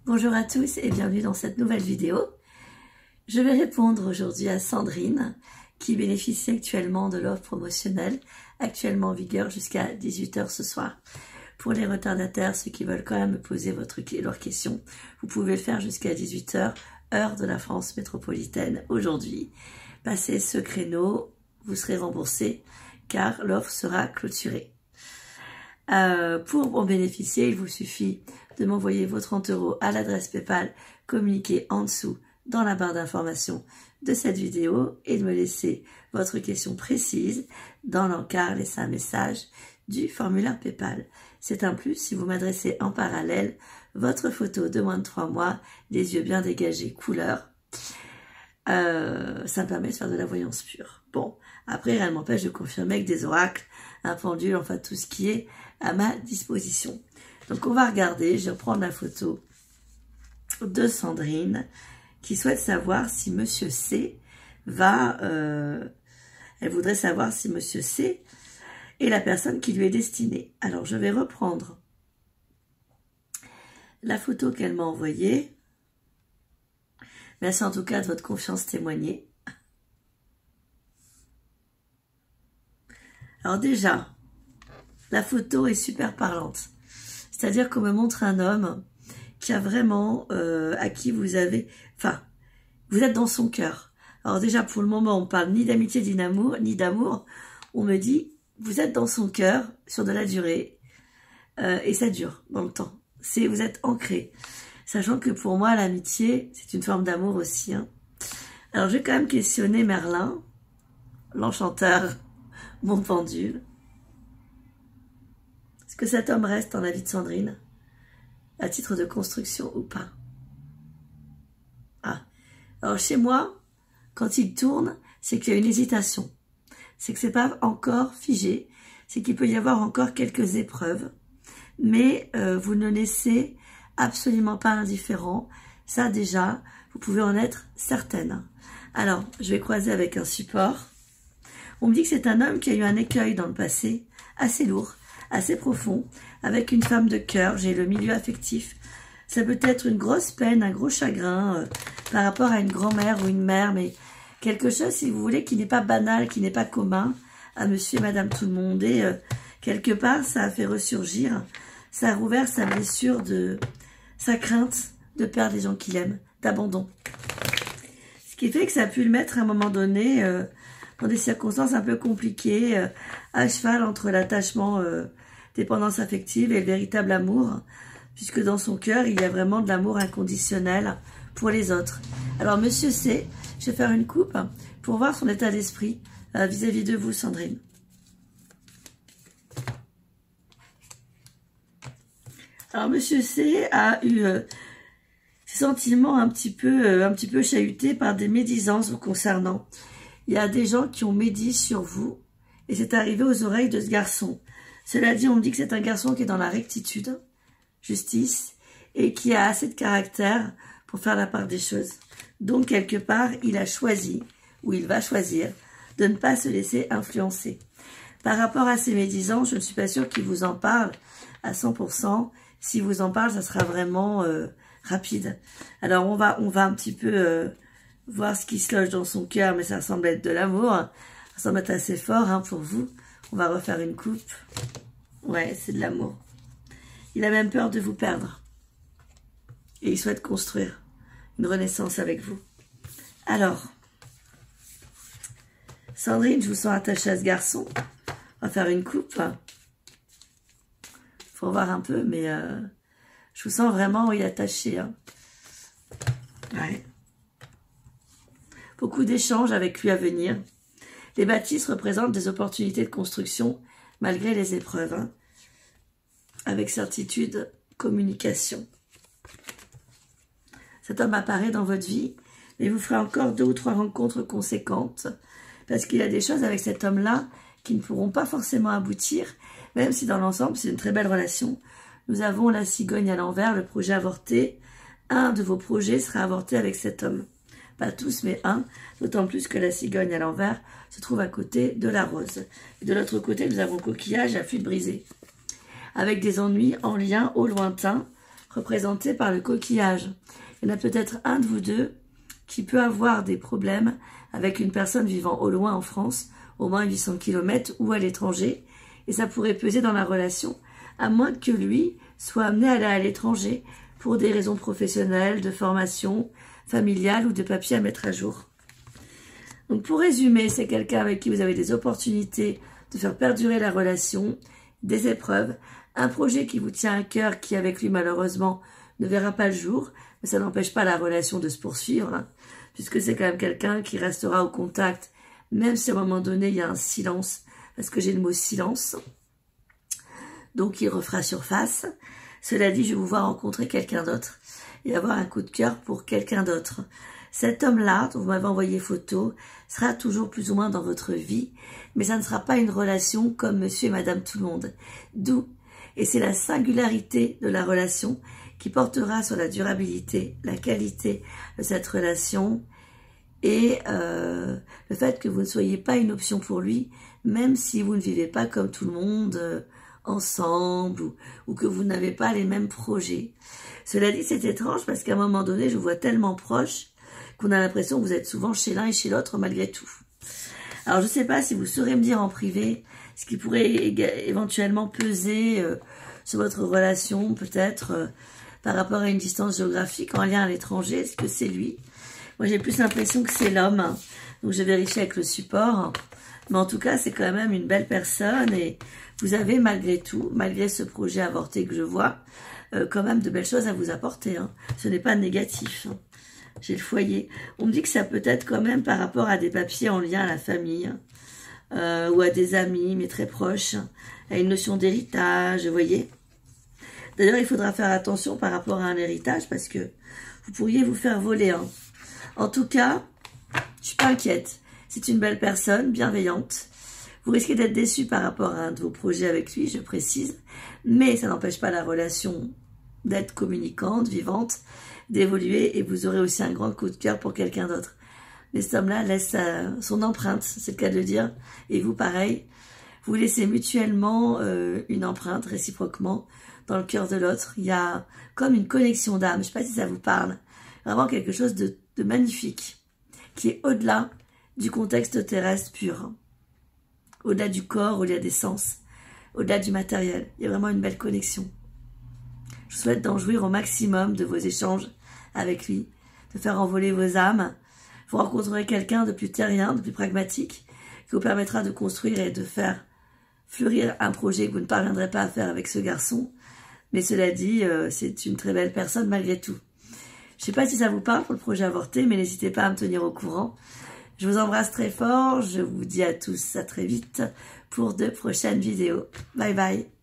Bonjour à tous et bienvenue dans cette nouvelle vidéo. Je vais répondre aujourd'hui à Sandrine qui bénéficie actuellement de l'offre promotionnelle actuellement en vigueur jusqu'à 18 h ce soir. Pour les retardataires, ceux qui veulent quand même me poser leurs questions, vous pouvez le faire jusqu'à 18 h, heure de la France métropolitaine aujourd'hui. Passez ce créneau, vous serez remboursé car l'offre sera clôturée. Pour en bénéficier, il vous suffit de m'envoyer vos 30 € à l'adresse PayPal communiquée en dessous dans la barre d'information de cette vidéo et de me laisser votre question précise dans l'encart laissez un message du formulaire PayPal. C'est un plus si vous m'adressez en parallèle votre photo de moins de 3 mois, les yeux bien dégagés, couleur. Ça me permet de faire de la voyance pure. Bon, après, rien ne m'empêche de confirmer avec des oracles, un pendule, enfin tout ce qui est à ma disposition. Donc on va regarder, je vais reprendre la photo de Sandrine qui souhaite savoir si Monsieur C va... elle voudrait savoir si Monsieur C est la personne qui lui est destinée. Alors je vais reprendre la photo qu'elle m'a envoyée. Merci en tout cas de votre confiance témoignée. Alors déjà, la photo est super parlante. C'est-à-dire qu'on me montre un homme qui a vraiment, à qui vous avez... Enfin, vous êtes dans son cœur. Alors déjà, pour le moment, on parle ni d'amitié, ni d'amour. On me dit, vous êtes dans son cœur sur de la durée. Et ça dure dans le temps. Vous êtes ancré. Sachant que pour moi, l'amitié, c'est une forme d'amour aussi. Hein. Alors, je vais quand même questionner Merlin, l'enchanteur, mon pendule. Est-ce que cet homme reste dans la vie de Sandrine, à titre de construction ou pas? Ah, alors chez moi, quand il tourne, c'est qu'il y a une hésitation. C'est que c'est pas encore figé, c'est qu'il peut y avoir encore quelques épreuves. Mais vous ne laissez absolument pas indifférent. Ça déjà, vous pouvez en être certaine. Alors, je vais croiser avec un support. On me dit que c'est un homme qui a eu un écueil dans le passé, assez lourd, assez profond, avec une femme de cœur. J'ai le milieu affectif. Ça peut être une grosse peine, un gros chagrin par rapport à une grand-mère ou une mère, mais quelque chose, si vous voulez, qui n'est pas banal, qui n'est pas commun à monsieur et madame tout le monde. Et quelque part, ça a fait ressurgir, ça a rouvert sa blessure de sa crainte de perdre les gens qu'il aime, d'abandon. Ce qui fait que ça a pu le mettre à un moment donné dans des circonstances un peu compliquées, à cheval entre l'attachement, dépendance affective et le véritable amour, puisque dans son cœur, il y a vraiment de l'amour inconditionnel pour les autres. Alors, Monsieur C, je vais faire une coupe pour voir son état d'esprit vis-à-vis de vous, Sandrine. Alors, Monsieur C a eu ses sentiments un petit peu chahutés par des médisances vous concernant. Il y a des gens qui ont médit sur vous et c'est arrivé aux oreilles de ce garçon. Cela dit, on me dit que c'est un garçon qui est dans la rectitude, justice, et qui a assez de caractère pour faire la part des choses. Donc, quelque part, il a choisi, ou il va choisir, de ne pas se laisser influencer. Par rapport à ces médisances, je ne suis pas sûre qu'il vous en parle à 100%. Si vous en parle, ça sera vraiment rapide. Alors, on va un petit peu voir ce qui se loge dans son cœur, mais ça semble être de l'amour. Ça semble être assez fort hein, pour vous. On va refaire une coupe. Ouais, c'est de l'amour. Il a même peur de vous perdre. Et il souhaite construire une renaissance avec vous. Alors, Sandrine, je vous sens attachée à ce garçon. On va faire une coupe. Faut voir un peu, mais je vous sens vraiment attaché. Hein. Ouais. Beaucoup d'échanges avec lui à venir. Les bâtisses représentent des opportunités de construction malgré les épreuves. Hein. Avec certitude, communication. Cet homme apparaît dans votre vie, mais vous ferez encore 2 ou 3 rencontres conséquentes parce qu'il y a des choses avec cet homme-là qui ne pourront pas forcément aboutir, même si dans l'ensemble, c'est une très belle relation. Nous avons la cigogne à l'envers, le projet avorté. Un de vos projets sera avorté avec cet homme. Pas tous, mais un, d'autant plus que la cigogne à l'envers se trouve à côté de la rose. Et de l'autre côté, nous avons coquillage à fuite brisée. Avec des ennuis en lien au lointain, représenté par le coquillage. Il y en a peut-être un de vous deux qui peut avoir des problèmes avec une personne vivant au loin en France, au moins 800 km ou à l'étranger, et ça pourrait peser dans la relation, à moins que lui soit amené à aller à l'étranger pour des raisons professionnelles, de formation, familiale ou de papier à mettre à jour. Donc pour résumer, c'est quelqu'un avec qui vous avez des opportunités de faire perdurer la relation, des épreuves, un projet qui vous tient à cœur qui avec lui malheureusement ne verra pas le jour, mais ça n'empêche pas la relation de se poursuivre, hein, puisque c'est quand même quelqu'un qui restera au contact, même si à un moment donné il y a un silence, parce que j'ai le mot silence, donc il refera surface. Cela dit, je vais vous voir rencontrer quelqu'un d'autre et avoir un coup de cœur pour quelqu'un d'autre. Cet homme-là, dont vous m'avez envoyé photo, sera toujours plus ou moins dans votre vie, mais ça ne sera pas une relation comme monsieur et madame tout le monde. D'où, et c'est la singularité de la relation qui portera sur la durabilité, la qualité de cette relation et le fait que vous ne soyez pas une option pour lui, même si vous ne vivez pas comme tout le monde ensemble ou que vous n'avez pas les mêmes projets. Cela dit, c'est étrange parce qu'à un moment donné, je vous vois tellement proche qu'on a l'impression que vous êtes souvent chez l'un et chez l'autre malgré tout. Alors, je ne sais pas si vous saurez me dire en privé ce qui pourrait éventuellement peser sur votre relation, peut-être par rapport à une distance géographique en lien à l'étranger. Est-ce que c'est lui? Moi, j'ai plus l'impression que c'est l'homme. Donc, je vérifie avec le support. Mais en tout cas, c'est quand même une belle personne et vous avez malgré tout, malgré ce projet avorté que je vois, quand même de belles choses à vous apporter. Hein. Ce n'est pas négatif. Hein. J'ai le foyer. On me dit que ça peut être quand même par rapport à des papiers en lien à la famille ou à des amis, mais très proches, à une notion d'héritage, vous voyez. D'ailleurs, il faudra faire attention par rapport à un héritage parce que vous pourriez vous faire voler. Hein. En tout cas, je suis pas inquiète. C'est une belle personne, bienveillante. Vous risquez d'être déçu par rapport à un de vos projets avec lui, je précise. Mais ça n'empêche pas la relation d'être communicante, vivante, d'évoluer. Et vous aurez aussi un grand coup de cœur pour quelqu'un d'autre. Mais cet homme-là laisse son empreinte, c'est le cas de le dire. Et vous, pareil, vous laissez mutuellement une empreinte, réciproquement, dans le cœur de l'autre. Il y a comme une connexion d'âme. Je ne sais pas si ça vous parle. Vraiment quelque chose de magnifique, qui est au-delà du contexte terrestre pur, au-delà du corps, au-delà des sens, au-delà du matériel. Il y a vraiment une belle connexion. Je vous souhaite d'en jouir au maximum de vos échanges avec lui, de faire envoler vos âmes. Vous rencontrerez quelqu'un de plus terrien, de plus pragmatique, qui vous permettra de construire et de faire fleurir un projet que vous ne parviendrez pas à faire avec ce garçon. Mais cela dit, c'est une très belle personne malgré tout. Je ne sais pas si ça vous parle pour le projet avorté, mais n'hésitez pas à me tenir au courant. Je vous embrasse très fort, je vous dis à tous à très vite pour de prochaines vidéos. Bye bye.